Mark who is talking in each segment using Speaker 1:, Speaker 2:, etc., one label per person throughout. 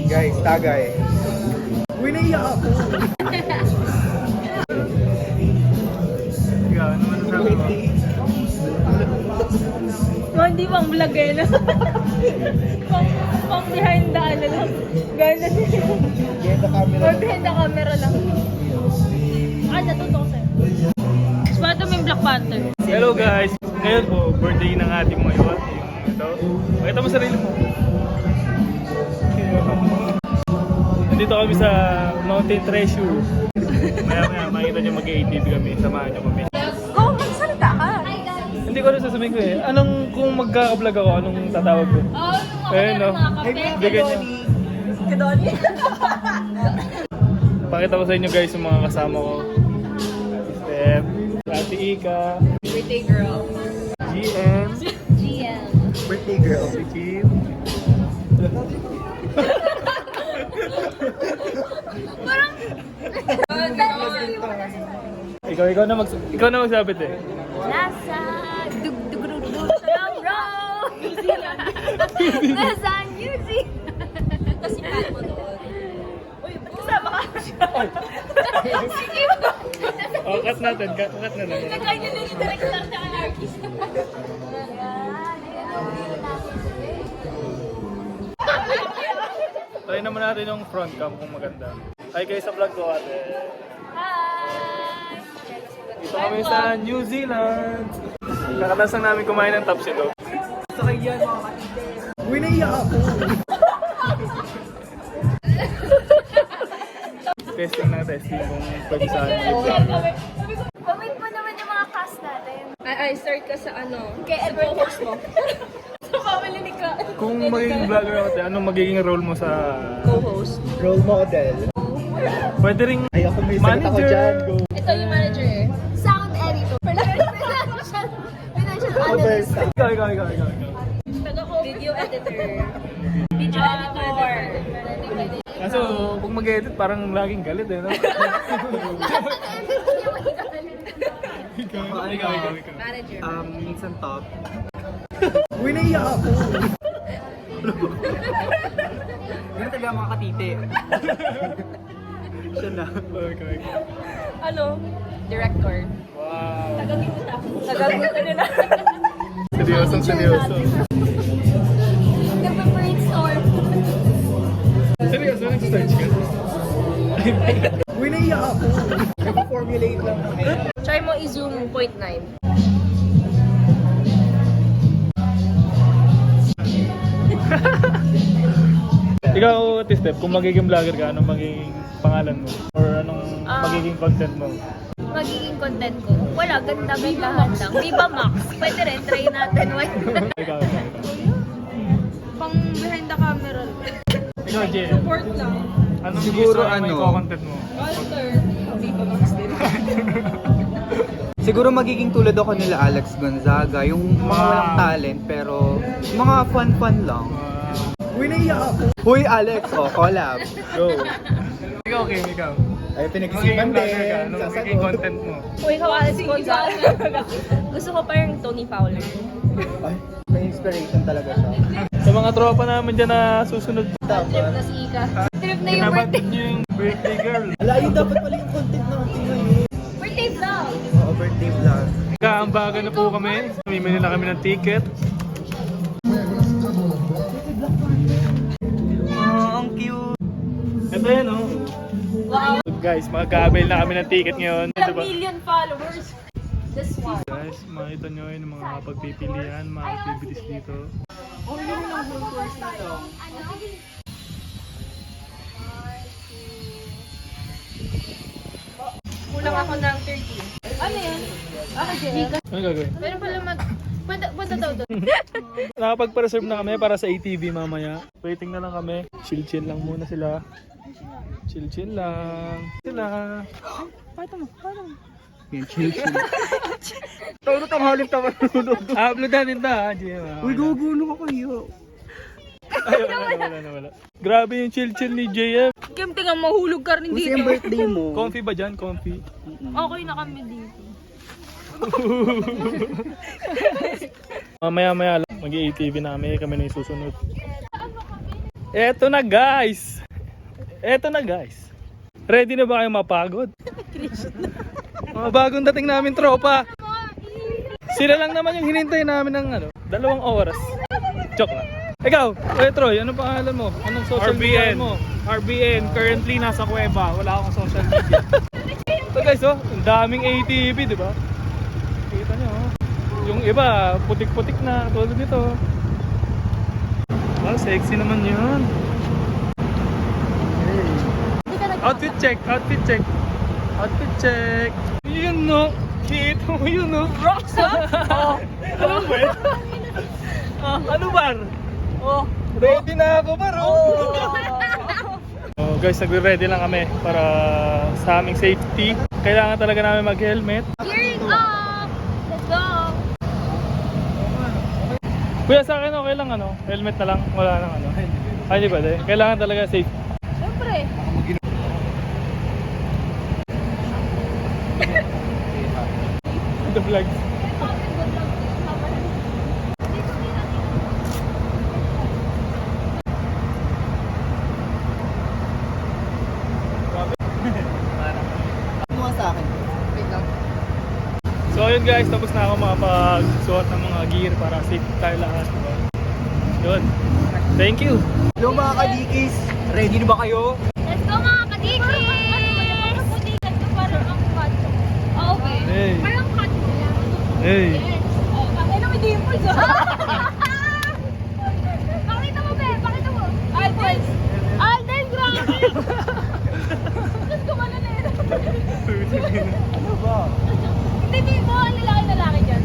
Speaker 1: Guys, tagay. Uy, naiyak ako.
Speaker 2: Ikaw, ano man sabi mo?
Speaker 3: Hindi pang vlog eh, no? pang behind the ano lang. Gano'n.
Speaker 1: Get the camera.
Speaker 3: Or behind the camera lang. Natuto ko sa'yo. Spot mo yung Black Panther.
Speaker 2: Hello guys! Ngayon po, birthday ng ating mga iwat. Yung ito. Makita mo sarili mo. Nandito kami sa Mountain Treasure. Maya makita nyo mag-ATV kami. Samahan nyo kami.
Speaker 3: Oh, magsalita ka!
Speaker 2: Hindi ko rin sasabihin ko eh. Kung magkaka-vlog ako, anong tatawag ko? Ayun no. Bigyan nyo.
Speaker 3: Kadoli?
Speaker 2: Pakita ko sa inyo guys yung mga kasama ko. Steph, Ate Ika,
Speaker 3: Birthday girl.
Speaker 2: GM,
Speaker 3: GM.
Speaker 1: Birthday girl.
Speaker 2: si Kim.
Speaker 3: Parang...
Speaker 2: Ikaw na magsabit eh.
Speaker 3: Nasa dug-dug-dug-dug sa road. New Zealand. Nasa New Zealand. Kasi paano mo doon? Uy, ba't kasama ka? Sige mo.
Speaker 2: Oh, cut natin. Cut na lang.
Speaker 3: Nagkanya lang yung director sa artist.
Speaker 2: Try naman natin yung front cam kung maganda. Hi guys sa vlog ko ate.
Speaker 3: Hi!
Speaker 2: Dito kami sa New Zealand. Kakatas lang namin kumain ng tapsilog.
Speaker 1: Sakay yan mga katite. Uy, naiyak ako.
Speaker 2: Testing kung pwede sa amin.
Speaker 3: Pamit mo naman yung mga cast natin.
Speaker 4: Ay, start ka sa ano?
Speaker 3: Kay Edward host mo. Sa family ni Ka.
Speaker 2: Kung magiging vlogger ako, anong magiging role mo sa
Speaker 4: Co-host.
Speaker 1: Role model.
Speaker 2: Pwede ring
Speaker 1: Ay, ako may sagot ako dyan. Go.
Speaker 4: Ito yung manager eh.
Speaker 3: Sound editor. Financial analyst.
Speaker 1: Overstar.
Speaker 2: Ikaw.
Speaker 4: Video editor.
Speaker 3: Video editor.
Speaker 2: Kaso, pag mag-edit, parang laging galit eh, no? Ikaw.
Speaker 4: Manager.
Speaker 1: Minsan top. Uy, naiyak ako. Ganun talaga mga katite. Siya na.
Speaker 2: Okay.
Speaker 4: Ano? Director.
Speaker 2: Wow.
Speaker 4: Nagagutan nila.
Speaker 2: Seryoso.
Speaker 3: Nagpa-brainstorm.
Speaker 2: Seryoso, nag-search ka?
Speaker 1: Uy, naiyak ako. Nag-formulate lang ng
Speaker 4: Try mo i-zoom 0.9.
Speaker 2: Ikaw, T-Step, kung magiging vlogger ka, anong magiging pangalan mo? Or anong magiging content mo?
Speaker 3: Magiging content ko. Wala, ganda-gandahan lang. Viva Max. Pwede rin, try natin. Why not?
Speaker 2: Ikaw.
Speaker 4: Pang behind the camera.
Speaker 2: Ikaw, Jay.
Speaker 4: Support lang.
Speaker 2: Anong
Speaker 1: Siguro
Speaker 2: gusto mo i-content mo?
Speaker 4: Walter. Viva Max din.
Speaker 1: Siguro magiging tulad ako nila Alex Gonzaga, yung mga walang talent pero mga fun lang. Uy, naiyak ako. Uy, Alex, collab.
Speaker 2: Go. Ikaw, Kim, ikaw.
Speaker 1: Ay,
Speaker 2: Magiging
Speaker 1: pinag-isipan
Speaker 2: vlogger ka,
Speaker 1: din.
Speaker 2: anong magiging content mo?
Speaker 4: Kung ikaw Alex Gonzaga. Gusto ko pa yung Tony Fowler.
Speaker 1: Ay, may inspiration talaga siya.
Speaker 2: Sa mga tropa namin dyan na susunod pa.
Speaker 4: Trip na si Ika.
Speaker 3: Trip na yung
Speaker 2: Kinabati
Speaker 3: birthday.
Speaker 2: niyo yung birthday girl.
Speaker 1: Ala, yun dapat pala yung content natin ngayon.
Speaker 3: Birthday vlog.
Speaker 1: Oo, birthday vlog.
Speaker 2: Kaambagan na po kami. Mimili na kami ng ticket.
Speaker 1: Oh, ang cute.
Speaker 2: Ito yan, oh.
Speaker 3: Wow.
Speaker 2: Guys, magkakabail na kami ng ticket ngayon.
Speaker 3: Ilang
Speaker 2: Diba?
Speaker 3: million followers. This one.
Speaker 2: Guys, makita nyo yun, mga pagpipilian, mga activities dito.
Speaker 4: Kulang ako ng 30.
Speaker 3: Ano yan? Ano yan?
Speaker 2: Ano gagawin?
Speaker 3: Meron pala Punta daw doon.
Speaker 2: Nakapagpa-reserve na kami para sa ATV mamaya. Waiting na lang kami. Chill lang muna sila. Chill lang. Sila. Paano mo?
Speaker 1: Yan, chill. Tawag ang halip tawag nulog.
Speaker 2: Uploadan din ta, GM.
Speaker 1: Uy, gugulo ko kayo.
Speaker 2: Ay, wala. Grabe yung chill ni JM.
Speaker 4: Kim, tingnan mahulog ka rin
Speaker 1: Kasi
Speaker 4: dito.
Speaker 1: yung birthday mo.
Speaker 2: Comfy ba dyan? Comfy?
Speaker 4: Okay na kami dito.
Speaker 2: Mamaya lang, mag-ATV namin, kami na yung susunod. Eto na guys. Eto na guys. Ready na ba kayo mapagod? Mga bagong dating namin tropa. Sila lang naman yung hinintay namin ng 2 oras. Joke lang. Ikaw, Troy, ano pangalan mo? Anong social media
Speaker 5: RBN.
Speaker 2: mo?
Speaker 5: RBN, currently nasa kuweba. Wala akong social media.
Speaker 2: Ito guys, oh, ang daming ATV, di ba? Kita nyo, oh. Yung iba, putik-putik na, tulad nito. Wow, sexy naman yun. Hey. Outfit check, outfit check. Outfit check. Yun no, kita mo yun no. Rocks oh. Ano ba yun? Ano bar? Oh, ready na ako baro. Oh guys, nagre-ready lang kami para sa aming safety. Kailangan talaga namin mag-helmet.
Speaker 3: Gearing up! Let's go!
Speaker 2: Kuya, sa akin okay lang helmet na lang, wala nang Ay, di ba? Kailangan talaga safe.
Speaker 3: Siyempre!
Speaker 2: The vlogs.
Speaker 1: Mga sa akin. Wait lang.
Speaker 2: So ayun guys, tapos na ako makapagsuot ng mga gear para safe tayo lahat. Yun. Thank you.
Speaker 1: Hello mga kadikis, ready na ba kayo?
Speaker 3: Let's go mga kadikis! Parang ang cut. Okay.
Speaker 2: Hey.
Speaker 3: Parang cut mo lang.
Speaker 2: Hey.
Speaker 3: Yes. Ay, may dimples ah. Pakita mo, be. Pakita mo. Alden. Alden, grabe. Tapos kumano na yun.
Speaker 1: Ano ba?
Speaker 3: Hindi mo ang lalaki dyan.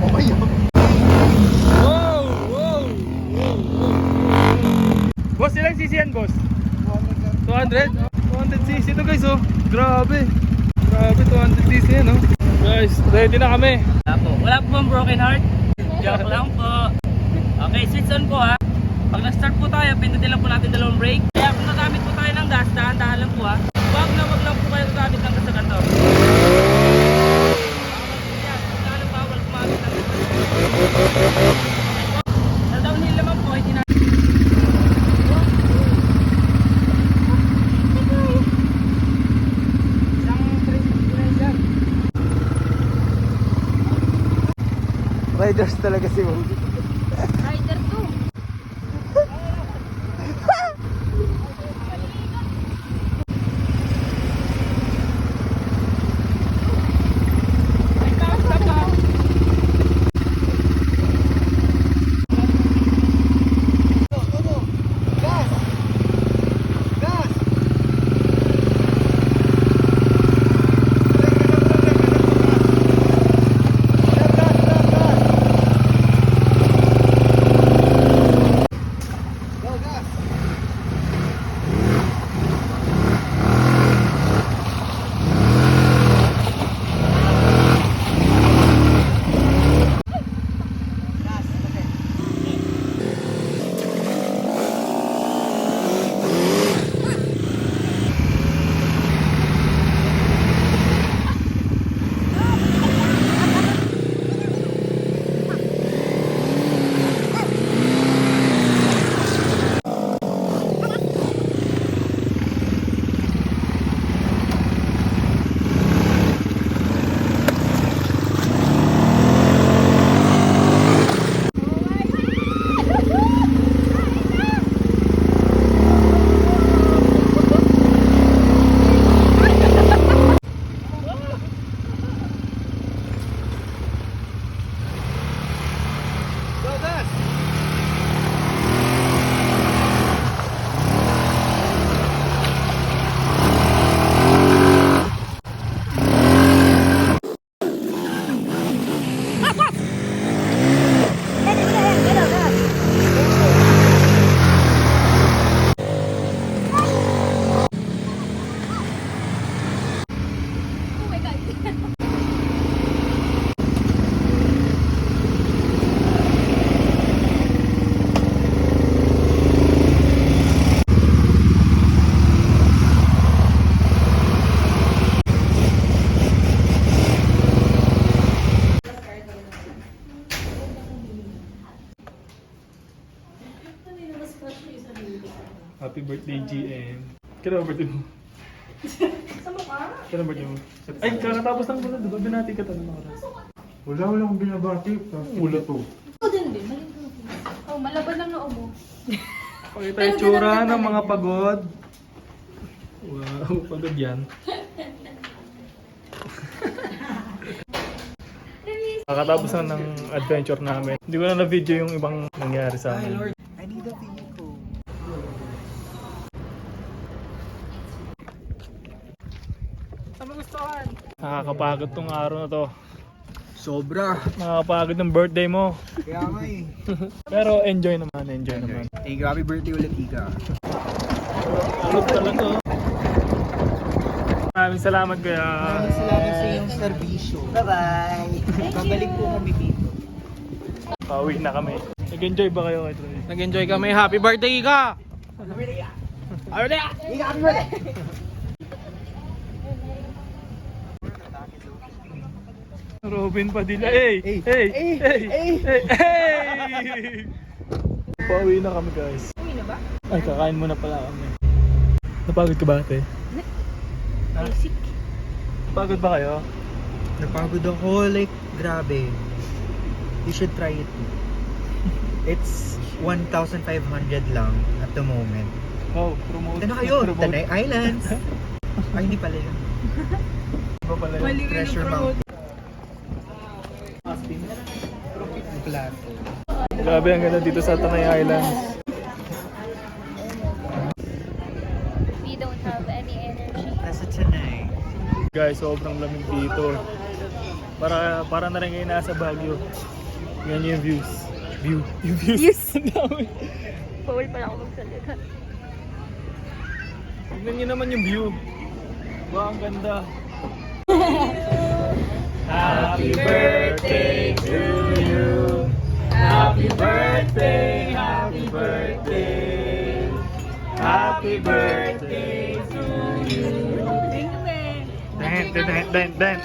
Speaker 1: Okay yun.
Speaker 2: Wow! Wow! Boss, ilang cc yan, boss? 200? 200cc ito guys, oh. Grabe. Grabe, 200cc yan, oh. Guys, ready na kami.
Speaker 5: Wala po bang broken heart? Joke lang po. Okay, switch on po ha. Pag nag-start po tayo, pindutin lang po natin 2 brake. Kaya kung nagamit po tayo ng gas, dahan-dahan lang po ha. Wag lang po kayo gagamit ng gas sa kanto. Bawal kumamit ng gas. Sa downhill naman po, hindi na...
Speaker 1: Riders talaga si Mo.
Speaker 3: Rider 2.
Speaker 2: Happy birthday, GM. Kailan ang birthday mo?
Speaker 4: Sa mukha?
Speaker 2: Kailan ang birthday mo? Ay, kakatapos lang pala, diba? Binati ka tanong oras.
Speaker 1: Wala akong binabati.
Speaker 2: Ulo to.
Speaker 4: Ito din din. Oh, malaban lang na ubo.
Speaker 2: Pakita yung tsura ng mga pagod. Wow, pagod yan. Kakatapos na ng adventure namin. Hindi ko na na-video yung ibang nangyari sa amin.
Speaker 1: I need a vehicle.
Speaker 2: Nakakapagod tong araw na to.
Speaker 1: Sobra.
Speaker 2: Nakakapagod ng birthday mo.
Speaker 1: Kaya nga eh.
Speaker 2: Pero enjoy naman, enjoy naman.
Speaker 1: Thank you. Happy birthday ulit, Ika.
Speaker 2: Pagod talaga. Maraming salamat kaya.
Speaker 1: Salamat sa iyong serbisyo. Bye-bye. Babalik po kami dito.
Speaker 2: Pauwi na kami. Nag-enjoy ba kayo kay Troy? Nag-enjoy kami. Happy birthday, Ika! Happy birthday!
Speaker 1: Ika, happy birthday!
Speaker 2: Robin Padilla. Hey! Hey! Hey! Hey! Pauwi na kami, guys.
Speaker 4: Uwi na ba?
Speaker 2: Ay, kakain muna pala kami. Napagod ka ba, ate?
Speaker 4: Basic.
Speaker 2: Napagod ba kayo?
Speaker 1: Napagod ako, like, grabe. You should try it. It's 1,500 lang at the moment.
Speaker 2: Oh, promote.
Speaker 1: Ito na kayo,
Speaker 2: Promote.
Speaker 1: Tanay Islands. Ay, hindi pala yun.
Speaker 2: Iba pala yun.
Speaker 1: Treasure Mountain. Plato.
Speaker 2: Grabe, ang ganda dito sa Tanay Islands.
Speaker 3: We don't have any energy.
Speaker 1: Nasa Tanay.
Speaker 2: Guys, sobrang lamig dito. Para na rin ngayon nasa Baguio. Yan yung views. Yung views. Ang dami.
Speaker 4: Bawal pala ako magsalita.
Speaker 2: Tignan nyo naman yung view. Ba, ang ganda. Happy birthday to you. Happy birthday, happy birthday. Happy birthday to you. Dan, dan, dan, dan, dan.